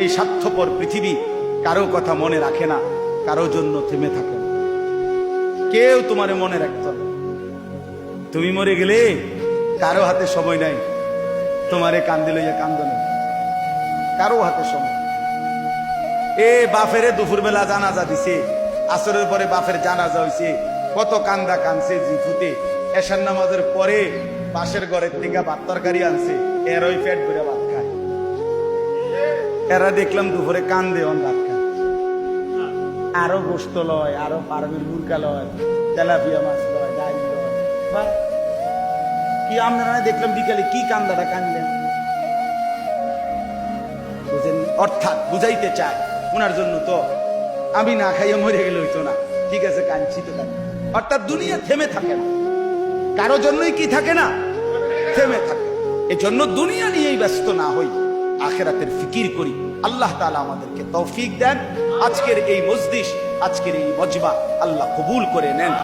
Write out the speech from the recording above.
এই স্বার্থপর পৃথিবী কারো কথা মনে রাখে না, কারো জন্য থেমে থাকে না। কেউ তোমারে মনে রাখত না। তুমি মরে গেলে কারো হাতে সময় নাই তোমারে কান্দে লইয়া কান্দনে, কারো হাতে সময়। বাফেরে দুপুরবেলা জানাজা দিছে, আসরের পরে বাফের জানাজা হইছে, কত কান্দা কানছে জিফুতে। এশার নামাজের পরে পাশের ঘরের থেকে ভাত তরকারি আনছে, এর ওই পেট ভরে ভাত খায়। এরা দেখলাম দুপুরে কান্দে অন ভাত খায়, আরো গোস্ত লয়, আরো ফার্মের মুরগা লয়, তেলাপিয়া মাছ লয়, ডাল লয়। কি আপনারা দেখলাম বিকালে কি কান্দাটা কানলেন, বুঝেন? অর্থাৎ বুঝাইতে চায় ওনার জন্য তো আমি না খাইয়ে মরে গেলে হইতো না, ঠিক আছে কাঁদছি তো কাঁদ। অর্থাৎ দুনিয়া থেমে থাকে না, কারো জন্যই কি থাকে না, থেমে থাকে। এজন্য দুনিয়া নিয়েই ব্যস্ত না হই, আখিরাতের ফিকির করি। আল্লাহ তাআলা আমাদেরকে তৌফিক দেন। আজকের এই মজলিস, আজকের এই মজমা আল্লাহ কবুল করে নেন।